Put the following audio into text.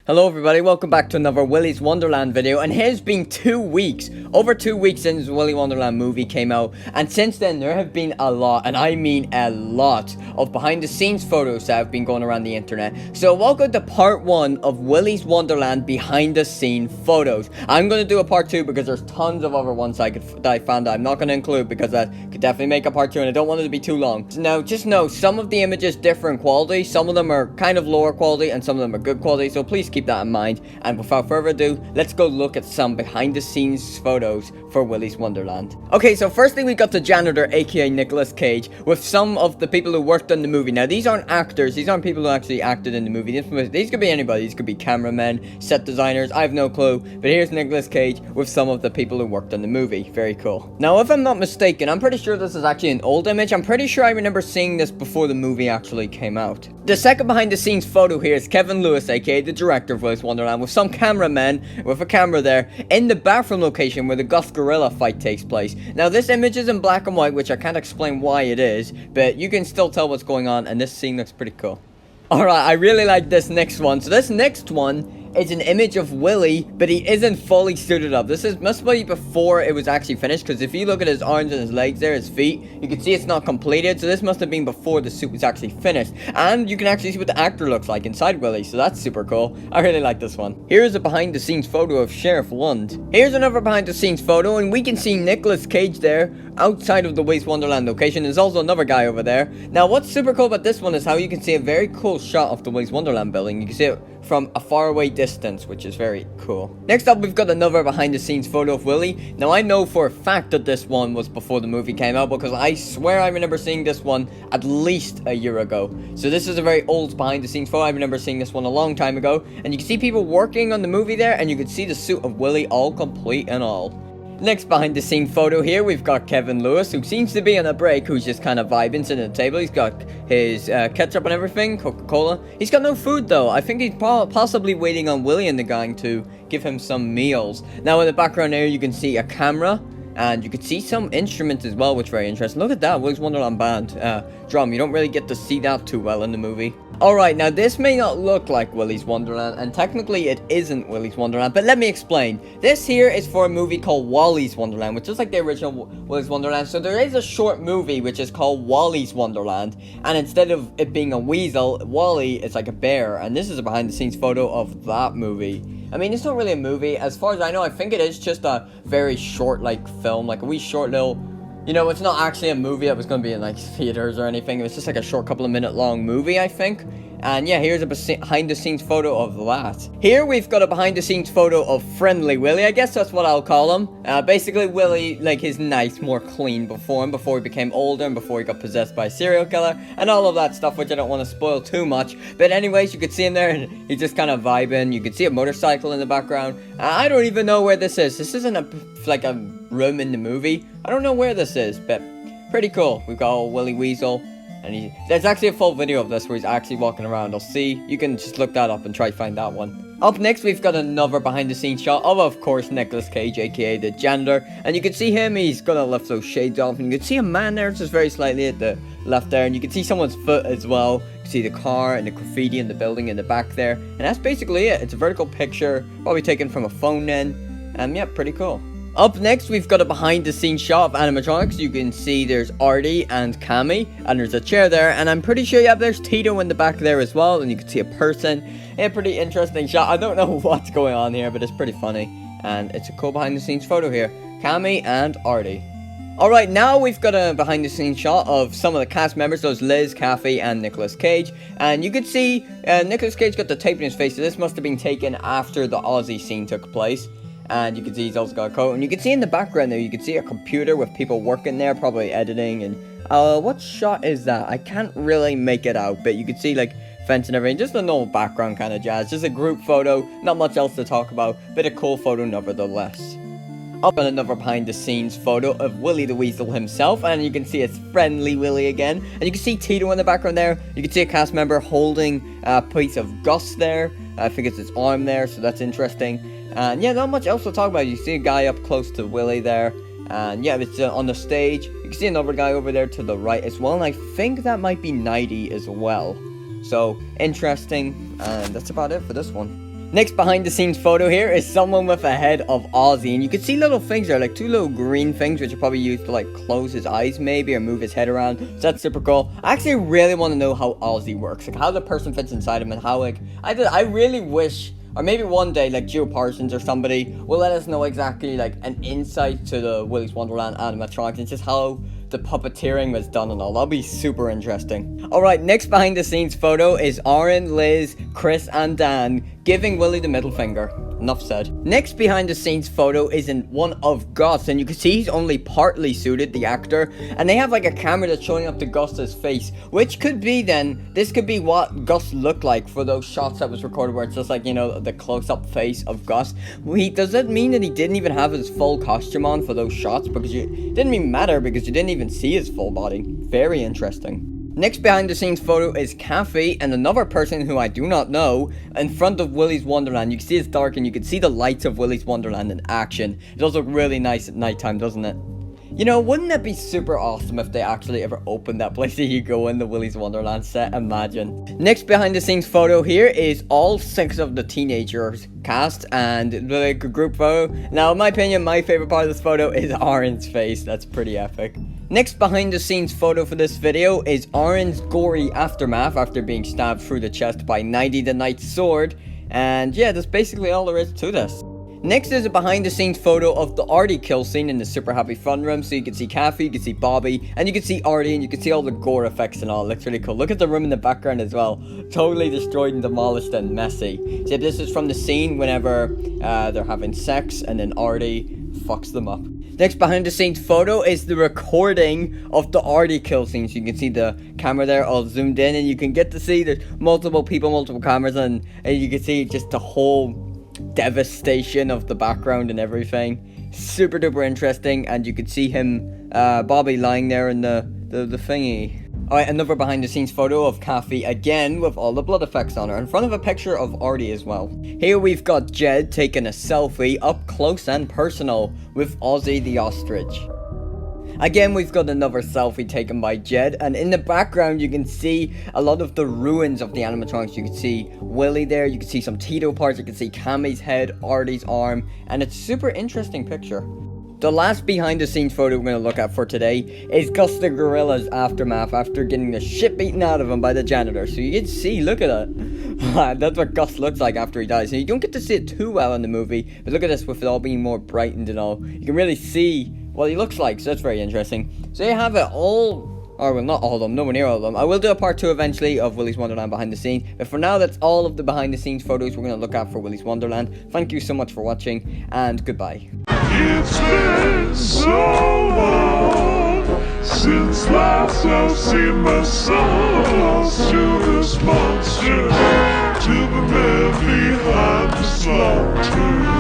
Hello everybody, welcome back to another Willy's Wonderland video, and it has been 2 weeks, over 2 weeks since the Willy Wonderland movie came out, and since then there have been a lot, and I mean a lot, of behind the scenes photos that have been going around the internet. So welcome to part 1 of Willy's Wonderland behind the scene photos. I'm going to do a part 2 because there's tons of other ones that I found that I'm not going to include because that could definitely make a part 2 and I don't want it to be too long. Now just know, some of the images differ in quality, some of them are kind of lower quality and some of them are good quality, so please keep that in mind. And without further ado, let's go look at some behind the scenes photos for Willy's Wonderland. Okay, so firstly we got the janitor, aka Nicolas Cage, with some of the people who worked on the movie. Now these aren't actors, these aren't people who actually acted in the movie. These could be anybody, these could be cameramen, set designers, I have no clue. But here's Nicolas Cage with some of the people who worked on the movie. Very cool. Now if I'm not mistaken, I'm pretty sure this is actually an old image. I'm pretty sure I remember seeing this before the movie actually came out. The second behind the scenes photo here is Kevin Lewis, aka the director of Willy's Wonderland, with some cameramen with a camera there in the bathroom location where the Gus Gorilla fight takes place. Now this image is in black and white, which I can't explain why it is, but you can still tell what's going on, and this scene looks pretty cool. Alright, I really like this next one. So this next one is an image of Willy, but he isn't fully suited up. This must be before it was actually finished, because if you look at his arms and his legs there, his feet, you can see it's not completed. So this must have been before the suit was actually finished. And you can actually see what the actor looks like inside Willy, so that's super cool. I really like this one. Here's a behind the scenes photo of Sheriff Lund. Here's another behind the scenes photo, and we can see Nicolas Cage there outside of the Willy's Wonderland location. There's also another guy over there. Now what's super cool about this one is how you can see a very cool shot of the Willy's Wonderland building. You can see it from a faraway distance, which is very cool. Next up, we've got another behind the scenes photo of Willy. Now I know for a fact that this one was before the movie came out, because I swear I remember seeing this one at least a year ago. So this is a very old behind the scenes photo. I remember seeing this one a long time ago, and you can see people working on the movie there, and you can see the suit of Willy all complete and all. Next behind the scene photo here, we've got Kevin Lewis, who seems to be on a break, who's just kind of vibing, sitting at the table. He's got his ketchup and everything, Coca-Cola. He's got no food though. I think he's possibly waiting on Willy and the gang to give him some meals. Now in the background here, you can see a camera, and you can see some instruments as well, which is very interesting. Look at that, Willy's Wonderland band drum. You don't really get to see that too well in the movie. Alright, now this may not look like Willy's Wonderland, and technically it isn't Willy's Wonderland, but let me explain. This here is for a movie called Wally's Wonderland, which is like the original Willy's Wonderland. So there is a short movie which is called Wally's Wonderland, and instead of it being a weasel, Wally is like a bear, and this is a behind the scenes photo of that movie. I mean, it's not really a movie. As far as I know, I think it is just a very short, like, film, like a wee short little... You know, it's not actually a movie that was going to be in, like, theaters or anything. It was just, like, a short couple of minute long movie, I think. And, yeah, here's a behind-the-scenes photo of that. Here, we've got a behind-the-scenes photo of Friendly Willy. I guess that's what I'll call him. Basically, Willy, like, his nice, more clean before he became older and before he got possessed by a serial killer. And all of that stuff, which I don't want to spoil too much. But anyways, you could see him there, and he's just kind of vibing. You can see a motorcycle in the background. I don't even know where this is. This isn't like a room in the movie. I don't know where this is, but pretty cool. We've got old Willy Weasel, and there's actually a full video of this where he's actually walking around. I'll see. You can just look that up and try to find that one. Up next, we've got another behind the scenes shot of course, Nicolas Cage, aka the janitor. And you can see him, he's gonna lift those shades off, and you can see a man there just very slightly at the left there, and you can see someone's foot as well. You can see the car and the graffiti in the building in the back there, and that's basically it. It's a vertical picture, probably taken from a phone then, and yeah, pretty cool. Up next, we've got a behind the scenes shot of animatronics. You can see there's Artie and Cammy, and there's a chair there, and I'm pretty sure, yeah, there's Tito in the back there as well, and you can see a person. A pretty interesting shot. I don't know what's going on here, but it's pretty funny, and it's a cool behind the scenes photo here. Cammy and Artie. Alright, now we've got a behind the scenes shot of some of the cast members. Those Liz, Kathy, and Nicolas Cage. And you can see Nicolas Cage got the tape in his face, so this must have been taken after the Aussie scene took place. And you can see he's also got a coat. And you can see in the background there, you can see a computer with people working there, probably editing. And what shot is that? I can't really make it out, but you can see like fence and everything. Just a normal background kind of jazz. Just a group photo, not much else to talk about, but a cool photo nevertheless. Up on another behind the scenes photo of Willy the Weasel himself, and you can see it's Friendly Willy again, and you can see Tito in the background there. You can see a cast member holding a piece of Gus there. I think it's his arm there, so that's interesting. And yeah, not much else to talk about. You see a guy up close to Willy there, and yeah, it's on the stage. You can see another guy over there to the right as well, and I think that might be Nighty as well. So interesting, and that's about it for this one. Next behind the scenes photo here is someone with a head of Ozzy, and you can see little things there, like 2 little green things, which are probably used to like close his eyes maybe, or move his head around. So that's super cool. I actually really want to know how Ozzy works, like how the person fits inside him, and how like, I really wish, or maybe one day, like Geo Parsons or somebody will let us know exactly like an insight to the Willy's Wonderland animatronics, and just how the puppeteering was done and all. That'll be super interesting. Alright, next behind the scenes photo is Aaron, Liz, Chris, and Dan giving Willy the middle finger. Enough said. Next behind the scenes photo is in one of Gus, and you can see he's only partly suited, the actor, and they have like a camera that's showing up to Gus's face, which could be then, this could be what Gus looked like for those shots that was recorded where it's just like, you know, the close-up face of Gus. Does that mean that he didn't even have his full costume on for those shots? Because it didn't even matter, because you didn't even see his full body. Very interesting. Next behind the scenes photo is Kathy and another person who I do not know in front of Willy's Wonderland. You can see it's dark and you can see the lights of Willy's Wonderland in action. It does look really nice at nighttime, doesn't it? You know, wouldn't that be super awesome if they actually ever opened that place that you go in the Willy's Wonderland set? Imagine. Next behind the scenes photo here is all 6 of the teenagers cast and like a group photo. Now in my opinion, my favorite part of this photo is Aaron's face. That's pretty epic. Next behind the scenes photo for this video is Aaron's gory aftermath after being stabbed through the chest by Nighty the Knight's sword. And yeah, that's basically all there is to this. Next is a behind the scenes photo of the Artie kill scene in the Super Happy Fun Room. So you can see Kathy, you can see Bobby, and you can see Artie, and you can see all the gore effects and all. It looks really cool. Look at the room in the background as well. Totally destroyed and demolished and messy. So this is from the scene whenever they're having sex and then Artie fucks them up. Next behind the scenes photo is the recording of the Artie kill scene. So you can see the camera there all zoomed in, and you can get to see there's multiple people, multiple cameras, and you can see just the whole devastation of the background and everything. Super duper interesting, and you could see him, Bobby, lying there in the thingy. Alright, another behind the scenes photo of Kathy again with all the blood effects on her in front of a picture of Artie as well. Here we've got Jed taking a selfie up close and personal with Ozzy the ostrich. Again, we've got another selfie taken by Jed, and in the background you can see a lot of the ruins of the animatronics. You can see Willy there, you can see some Tito parts, you can see Cammy's head, Artie's arm, and it's a super interesting picture. The last behind the scenes photo we're going to look at for today is Gus the Gorilla's aftermath after getting the shit beaten out of him by the janitor. So you can see, look at that. That's what Gus looks like after he dies. And you don't get to see it too well in the movie, but look at this with it all being more brightened and all. You can really see what he looks like, so that's very interesting. So you have it all, or well, not all of them, nowhere near all of them. I will do a part 2 eventually of Willy's Wonderland behind the scenes, but for now that's all of the behind the scenes photos we're going to look at for Willy's Wonderland. Thank you so much for watching, and goodbye. It's been so long since last I've seen my son. To this monster, to the man behind the slaughter.